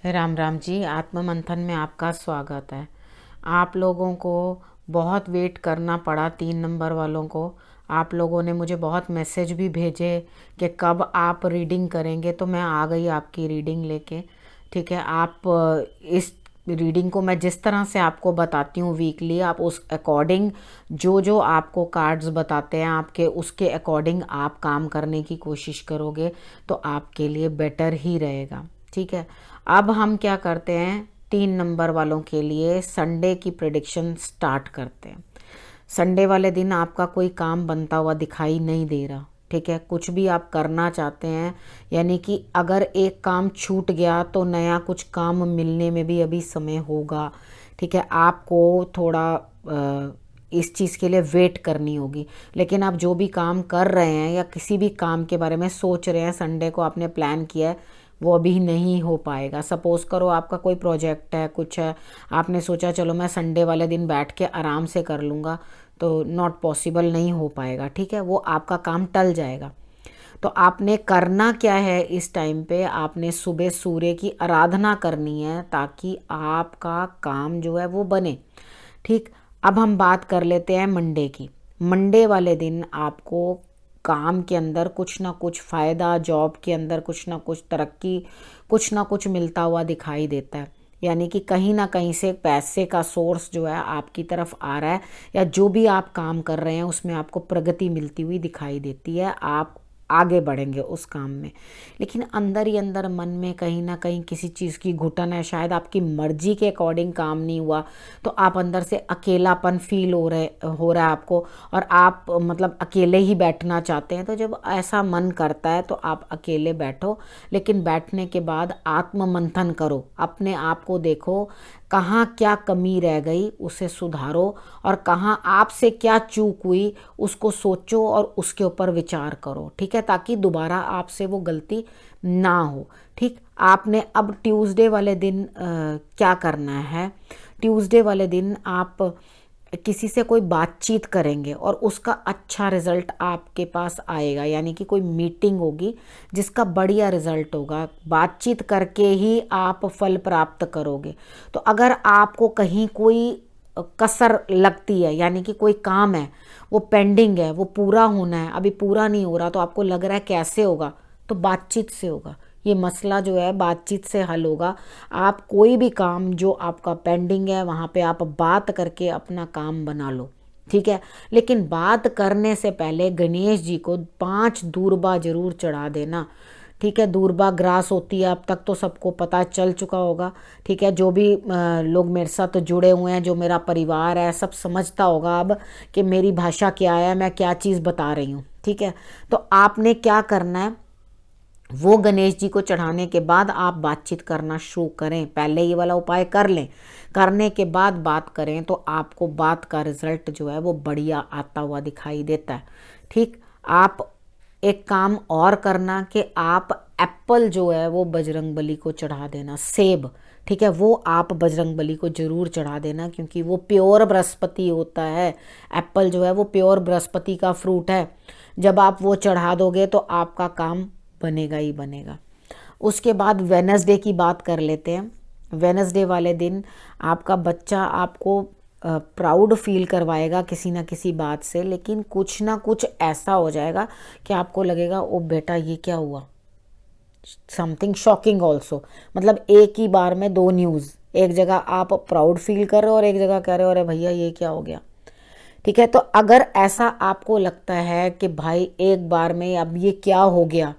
राम राम जी। आत्म मंथन में आपका स्वागत है। आप लोगों को बहुत वेट करना पड़ा, 3 नंबर वालों को। आप लोगों ने मुझे बहुत मैसेज भी भेजे कि कब आप रीडिंग करेंगे, तो मैं आ गई आपकी रीडिंग लेके। ठीक है, आप इस रीडिंग को मैं जिस तरह से आपको बताती हूँ वीकली, आप उस अकॉर्डिंग जो जो आपको कार्ड्स बताते हैं आपके, उसके अकॉर्डिंग आप काम करने की कोशिश करोगे तो आपके लिए बेटर ही रहेगा। ठीक है, अब हम क्या करते हैं, 3 नंबर वालों के लिए संडे की प्रिडिक्शन स्टार्ट करते हैं। संडे वाले दिन आपका कोई काम बनता हुआ दिखाई नहीं दे रहा। ठीक है, कुछ भी आप करना चाहते हैं, यानी कि अगर एक काम छूट गया तो नया कुछ काम मिलने में भी अभी समय होगा। ठीक है, आपको थोड़ा इस चीज़ के लिए वेट करनी होगी। लेकिन आप जो भी काम कर रहे हैं या किसी भी काम के बारे में सोच रहे हैं, संडे को आपने प्लान किया है, वो अभी नहीं हो पाएगा। सपोज़ करो आपका कोई प्रोजेक्ट है, कुछ है, आपने सोचा चलो मैं संडे वाले दिन बैठ के आराम से कर लूँगा, तो नॉट पॉसिबल, नहीं हो पाएगा। ठीक है, वो आपका काम टल जाएगा। तो आपने करना क्या है, इस टाइम पे आपने सुबह सूर्य की आराधना करनी है ताकि आपका काम जो है वो बने। ठीक, अब हम बात कर लेते हैं मंडे की। मंडे वाले दिन आपको काम के अंदर कुछ ना कुछ फ़ायदा, जॉब के अंदर कुछ ना कुछ तरक्की, कुछ ना कुछ मिलता हुआ दिखाई देता है। यानी कि कहीं ना कहीं से पैसे का सोर्स जो है आपकी तरफ आ रहा है, या जो भी आप काम कर रहे हैं उसमें आपको प्रगति मिलती हुई दिखाई देती है, आप आगे बढ़ेंगे उस काम में। लेकिन अंदर ही अंदर मन में कहीं ना कहीं किसी चीज़ की घुटन है, शायद आपकी मर्जी के अकॉर्डिंग काम नहीं हुआ, तो आप अंदर से अकेलापन फील हो रहा है आपको, और आप मतलब अकेले ही बैठना चाहते हैं। तो जब ऐसा मन करता है तो आप अकेले बैठो, लेकिन बैठने के बाद आत्म मंथन करो, अपने आप को देखो, कहाँ क्या कमी रह गई उसे सुधारो, और कहाँ आपसे क्या चूक हुई उसको सोचो और उसके ऊपर विचार करो। ठीक है, ताकि दोबारा आपसे वो गलती ना हो। ठीक, आपने अब ट्यूसडे वाले दिन क्या करना है, ट्यूसडे वाले दिन आप किसी से कोई बातचीत करेंगे और उसका अच्छा रिजल्ट आपके पास आएगा। यानी कि कोई मीटिंग होगी जिसका बढ़िया रिजल्ट होगा, बातचीत करके ही आप फल प्राप्त करोगे। तो अगर आपको कहीं कोई कसर लगती है, यानी कि कोई काम है वो पेंडिंग है, वो पूरा होना है, अभी पूरा नहीं हो रहा, तो आपको लग रहा है कैसे होगा, तो बातचीत से होगा। ये मसला जो है बातचीत से हल होगा। आप कोई भी काम जो आपका पेंडिंग है वहाँ पे आप बात करके अपना काम बना लो। ठीक है, लेकिन बात करने से पहले गणेश जी को 5 दूर्बा जरूर चढ़ा देना। ठीक है, दूर्बा ग्रास होती है, अब तक तो सबको पता चल चुका होगा। ठीक है, जो भी लोग मेरे साथ जुड़े हुए हैं, जो मेरा परिवार है, सब समझता होगा अब कि मेरी भाषा क्या है, मैं क्या चीज़ बता रही हूँ। ठीक है, तो आपने क्या करना है, वो गणेश जी को चढ़ाने के बाद आप बातचीत करना शुरू करें। पहले ये वाला उपाय कर लें, करने के बाद बात करें तो आपको बात का रिजल्ट जो है वो बढ़िया आता हुआ दिखाई देता है। ठीक, आप एक काम और करना कि आप एप्पल जो है वो बजरंग बली को चढ़ा देना, सेब। ठीक है, वो आप बजरंग बली को जरूर चढ़ा देना, क्योंकि वो प्योर बृहस्पति होता है। एप्पल जो है वो प्योर बृहस्पति का फ्रूट है। जब आप वो चढ़ा दोगे तो आपका काम बनेगा ही बनेगा। उसके बाद वेनसडे की बात कर लेते हैं। वेनसडे वाले दिन आपका बच्चा आपको प्राउड फील करवाएगा किसी ना किसी बात से, लेकिन कुछ ना कुछ ऐसा हो जाएगा कि आपको लगेगा ओ बेटा ये क्या हुआ, समथिंग शॉकिंग ऑल्सो। मतलब एक ही बार में 2 न्यूज़, एक जगह आप प्राउड फील कर रहे हो और एक जगह कह रहे हो अरे भैया ये क्या हो गया। ठीक है, तो अगर ऐसा आपको लगता है कि भाई एक बार में अब ये क्या हो गया,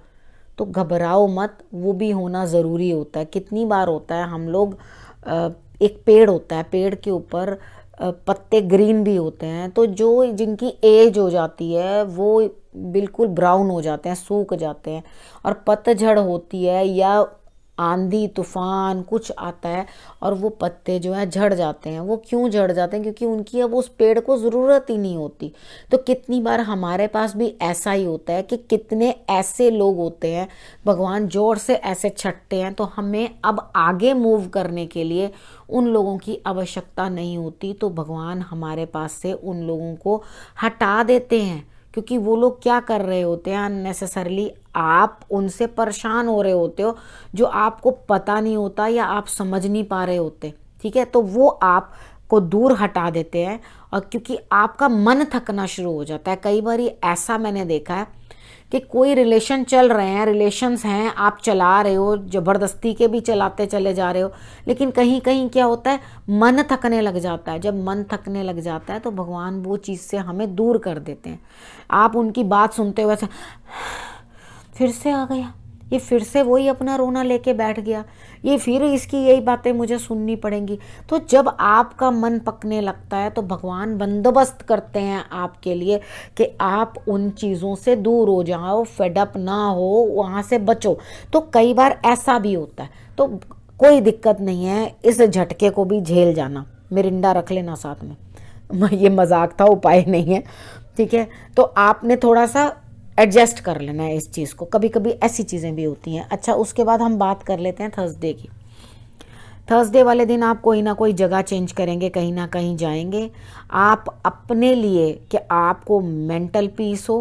तो घबराओ मत, वो भी होना ज़रूरी होता है। कितनी बार होता है हम लोग, एक पेड़ होता है, पेड़ के ऊपर पत्ते ग्रीन भी होते हैं, तो जो जिनकी एज हो जाती है वो बिल्कुल ब्राउन हो जाते हैं, सूख जाते हैं, और पतझड़ होती है या आंधी तूफान कुछ आता है और वो पत्ते जो है झड़ जाते हैं। वो क्यों झड़ जाते हैं, क्योंकि उनकी अब उस पेड़ को ज़रूरत ही नहीं होती। तो कितनी बार हमारे पास भी ऐसा ही होता है कि कितने ऐसे लोग होते हैं, भगवान जोर से ऐसे छटते हैं, तो हमें अब आगे मूव करने के लिए उन लोगों की आवश्यकता नहीं होती, तो भगवान हमारे पास से उन लोगों को हटा देते हैं, क्योंकि वो लोग क्या कर रहे होते हैं अननेसेसरली, आप उनसे परेशान हो रहे होते हो जो आपको पता नहीं होता या आप समझ नहीं पा रहे होते, ठीक है। तो वो आपको दूर हटा देते हैं और क्योंकि आपका मन थकना शुरू हो जाता है। कई बार ऐसा मैंने देखा है कि कोई रिलेशन चल रहे हैं, रिलेशंस हैं, आप चला रहे हो, ज़बरदस्ती के भी चलाते चले जा रहे हो, लेकिन कहीं कहीं क्या होता है, मन थकने लग जाता है। जब मन थकने लग जाता है तो भगवान वो चीज़ से हमें दूर कर देते हैं। आप उनकी बात सुनते हो वैसे फिर से आ गया, ये फिर से वही अपना रोना लेके बैठ गया, ये फिर इसकी यही बातें मुझे सुननी पड़ेंगी। तो जब आपका मन पकने लगता है तो भगवान बंदोबस्त करते हैं आपके लिए कि आप उन चीज़ों से दूर हो जाओ, फेडअप ना हो, वहाँ से बचो। तो कई बार ऐसा भी होता है, तो कोई दिक्कत नहीं है, इस झटके को भी झेल जाना। मिरिंडा रख लेना साथ में, ये मजाक था, उपाय नहीं है, ठीक है। तो आपने थोड़ा सा एडजस्ट कर लेना है इस चीज़ को, कभी कभी ऐसी चीज़ें भी होती हैं। अच्छा, उसके बाद हम बात कर लेते हैं थर्सडे की। थर्सडे वाले दिन आप कोई ना कोई जगह चेंज करेंगे, कहीं ना कहीं जाएंगे आप अपने लिए, कि आपको मेंटल पीस हो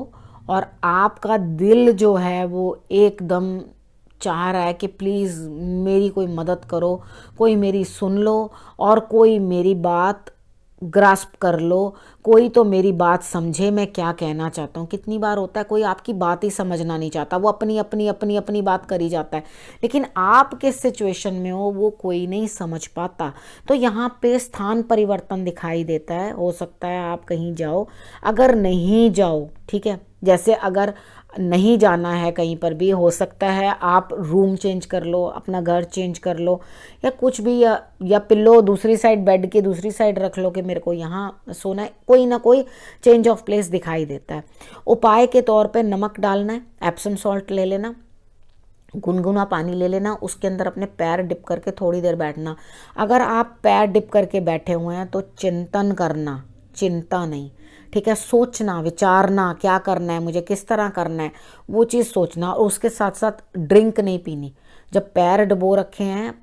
और आपका दिल जो है वो एकदम चाह रहा है कि प्लीज़ मेरी कोई मदद करो, कोई मेरी सुन लो और कोई मेरी बात ग्रास्प कर लो, कोई तो मेरी बात समझे मैं क्या कहना चाहता हूँ। कितनी बार होता है कोई आपकी बात ही समझना नहीं चाहता, वो अपनी अपनी अपनी अपनी बात करी जाता है, लेकिन आप किस सिचुएशन में हो वो कोई नहीं समझ पाता। तो यहाँ पे स्थान परिवर्तन दिखाई देता है। हो सकता है आप कहीं जाओ, अगर नहीं जाओ, ठीक है, जैसे अगर नहीं जाना है कहीं पर भी, हो सकता है आप रूम चेंज कर लो, अपना घर चेंज कर लो, या कुछ भी, या पिल्लो दूसरी साइड, बेड की दूसरी साइड रख लो कि मेरे को यहाँ सोना है। कोई ना कोई चेंज ऑफ प्लेस दिखाई देता है। उपाय के तौर पे नमक डालना है, एप्सम सॉल्ट ले लेना, गुनगुना पानी ले लेना, उसके अंदर अपने पैर डिप करके थोड़ी देर बैठना। अगर आप पैर डिप करके बैठे हुए हैं तो चिंतन करना, चिंता नहीं, ठीक है, सोचना, विचारना, क्या करना है मुझे, किस तरह करना है, वो चीज़ सोचना। और उसके साथ साथ ड्रिंक नहीं पीनी, जब पैर डुबो रखे हैं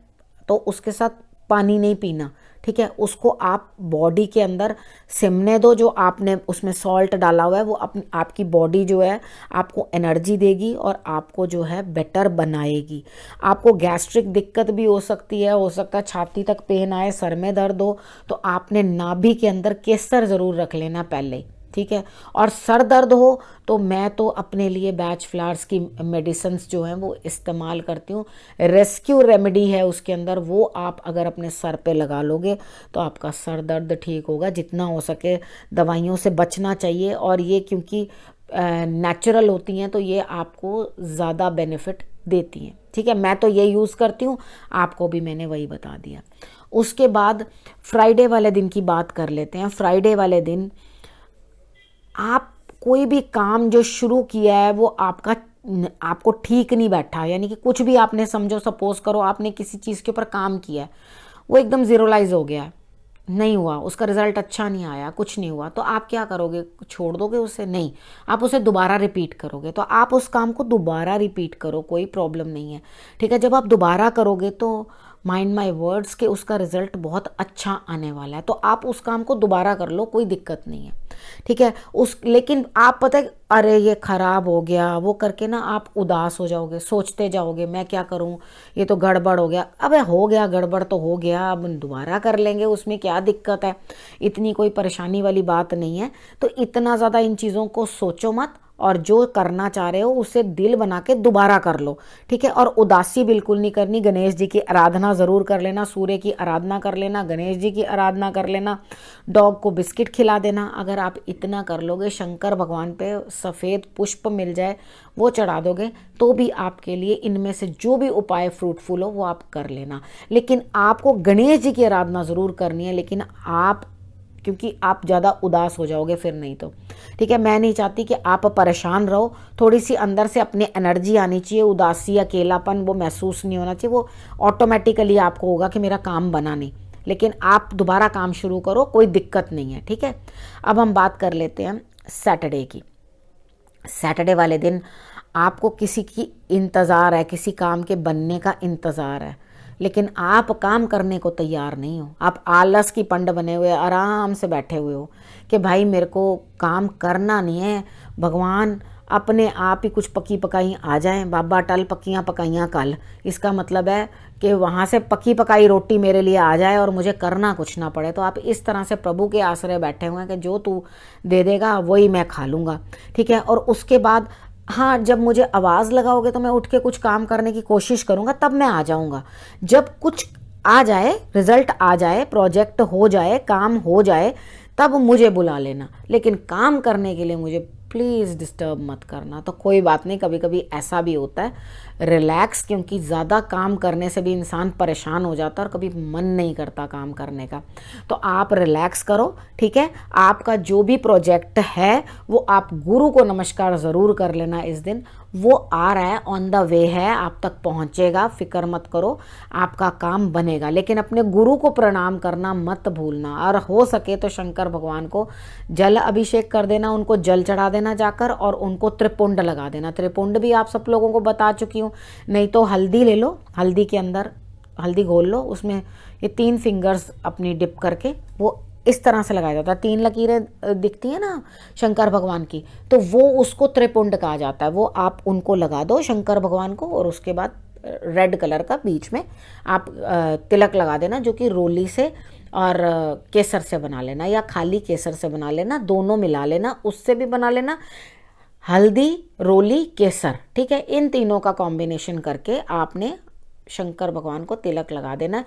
तो उसके साथ पानी नहीं पीना, ठीक है। उसको आप बॉडी के अंदर सिमने दो, जो आपने उसमें सॉल्ट डाला हुआ है वो आपकी बॉडी जो है आपको एनर्जी देगी और आपको जो है बेटर बनाएगी। आपको गैस्ट्रिक दिक्कत भी हो सकती है, हो सकता है छाती तक पेन आए, सर में दर्द हो, तो आपने नाभि के अंदर केसर ज़रूर रख लेना पहले, ठीक है। और सर दर्द हो तो मैं तो अपने लिए बैच फ्लावर्स की मेडिसिन्स जो हैं वो इस्तेमाल करती हूँ। रेस्क्यू रेमेडी है उसके अंदर, वो आप अगर अपने सर पे लगा लोगे तो आपका सर दर्द ठीक होगा। जितना हो सके दवाइयों से बचना चाहिए, और ये क्योंकि नेचुरल होती हैं तो ये आपको ज़्यादा बेनिफिट देती हैं, ठीक है। मैं तो ये यूज़ करती हूँ, आपको भी मैंने वही बता दिया। उसके बाद फ्राइडे वाले दिन की बात कर लेते हैं। फ्राइडे वाले दिन आप कोई भी काम जो शुरू किया है वो आपको ठीक नहीं बैठा, यानी कि कुछ भी आपने समझो, सपोज करो आपने किसी चीज़ के ऊपर काम किया है, वो एकदम ज़ीरोलाइज हो गया है, नहीं हुआ, उसका रिजल्ट अच्छा नहीं आया, कुछ नहीं हुआ, तो आप क्या करोगे, छोड़ दोगे उसे? नहीं, आप उसे दोबारा रिपीट करोगे। तो आप उस काम को दोबारा रिपीट करो, कोई प्रॉब्लम नहीं है, ठीक है। जब आप दोबारा करोगे तो माइंड माय वर्ड्स के उसका रिजल्ट बहुत अच्छा आने वाला है। तो आप उस काम को दोबारा कर लो, कोई दिक्कत नहीं है, ठीक है। लेकिन आप पता है, अरे ये खराब हो गया, वो करके ना आप उदास हो जाओगे, सोचते जाओगे मैं क्या करूं, ये तो गड़बड़ हो गया। अबे हो गया, गड़बड़ तो हो गया, अब दोबारा कर लेंगे, उसमें क्या दिक्कत है, इतनी कोई परेशानी वाली बात नहीं है। तो इतना ज़्यादा इन चीज़ों को सोचो मत, और जो करना चाह रहे हो उसे दिल बना के दोबारा कर लो, ठीक है। और उदासी बिल्कुल नहीं करनी। गणेश जी की आराधना ज़रूर कर लेना, सूर्य की आराधना कर लेना, गणेश जी की आराधना कर लेना, डॉग को बिस्किट खिला देना। अगर आप इतना कर लोगे, शंकर भगवान पे सफ़ेद पुष्प मिल जाए वो चढ़ा दोगे, तो भी आपके लिए इनमें से जो भी उपाय फ्रूटफुल हो वो आप कर लेना। लेकिन आपको गणेश जी की आराधना ज़रूर करनी है, लेकिन आप, क्योंकि आप ज़्यादा उदास हो जाओगे फिर नहीं तो, ठीक है। मैं नहीं चाहती कि आप परेशान रहो, थोड़ी सी अंदर से अपनी एनर्जी आनी चाहिए, उदासी, अकेलापन वो महसूस नहीं होना चाहिए, वो ऑटोमेटिकली आपको होगा कि मेरा काम बना नहीं, लेकिन आप दोबारा काम शुरू करो, कोई दिक्कत नहीं है, ठीक है। अब हम बात कर लेते हैं सैटरडे की। सैटरडे वाले दिन आपको किसी की इंतज़ार है, किसी काम के बनने का इंतज़ार है, लेकिन आप काम करने को तैयार नहीं हो। आप आलस की पंड बने हुए आराम से बैठे हुए हो कि भाई मेरे को काम करना नहीं है, भगवान अपने आप ही कुछ पकी पकाई आ जाए, बाबा टल पक्कियाँ पकाइयाँ कल। इसका मतलब है कि वहाँ से पकी पकाई रोटी मेरे लिए आ जाए और मुझे करना कुछ ना पड़े। तो आप इस तरह से प्रभु के आश्रय बैठे हुए हैं कि जो तू दे देगा वही मैं खा लूँगा, ठीक है। और उसके बाद हाँ, जब मुझे आवाज़ लगाओगे तो मैं उठ के कुछ काम करने की कोशिश करूँगा, तब मैं आ जाऊँगा। जब कुछ आ जाए, रिजल्ट आ जाए, प्रोजेक्ट हो जाए, काम हो जाए, तब मुझे बुला लेना, लेकिन काम करने के लिए मुझे प्लीज़ डिस्टर्ब मत करना। तो कोई बात नहीं, कभी कभी ऐसा भी होता है, रिलैक्स, क्योंकि ज़्यादा काम करने से भी इंसान परेशान हो जाता है और कभी मन नहीं करता काम करने का। तो आप रिलैक्स करो, ठीक है। आपका जो भी प्रोजेक्ट है वो आप गुरु को नमस्कार ज़रूर कर लेना इस दिन। वो आ रहा है, ऑन द वे है, आप तक पहुंचेगा, फिक्र मत करो, आपका काम बनेगा। लेकिन अपने गुरु को प्रणाम करना मत भूलना, और हो सके तो शंकर भगवान को जल अभिषेक कर देना, उनको जल चढ़ा देना जाकर, और उनको त्रिपुंड लगा देना। त्रिपुंड भी आप सब लोगों को बता चुकी हूँ। नहीं तो हल्दी ले लो, हल्दी के अंदर हल्दी घोल लो, उसमें ये 3 फिंगर्स अपनी डिप करके वो इस तरह से लगाया जाता है। 3 लकीरें दिखती है ना शंकर भगवान की, तो वो उसको त्रिपुंड कहा जाता है। वो आप उनको लगा दो शंकर भगवान को, और उसके बाद रेड कलर का बीच में आप तिलक लगा देना, जो कि रोली से और केसर से बना लेना, या खाली केसर से बना लेना, दोनों मिला लेना, उससे भी बना लेना। हल्दी, रोली, केसर, ठीक है, इन तीनों का कॉम्बिनेशन करके आपने शंकर भगवान को तिलक लगा देना।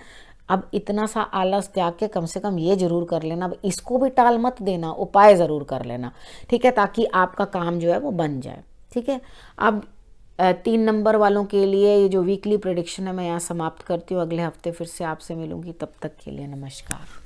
अब इतना सा आलस त्याग के कम से कम ये जरूर कर लेना, अब इसको भी टाल मत देना, उपाय ज़रूर कर लेना, ठीक है, ताकि आपका काम जो है वो बन जाए, ठीक है। अब 3 नंबर वालों के लिए ये जो वीकली प्रेडिक्शन है मैं यहाँ समाप्त करती हूँ। अगले हफ्ते फिर से आपसे मिलूंगी, तब तक के लिए नमस्कार।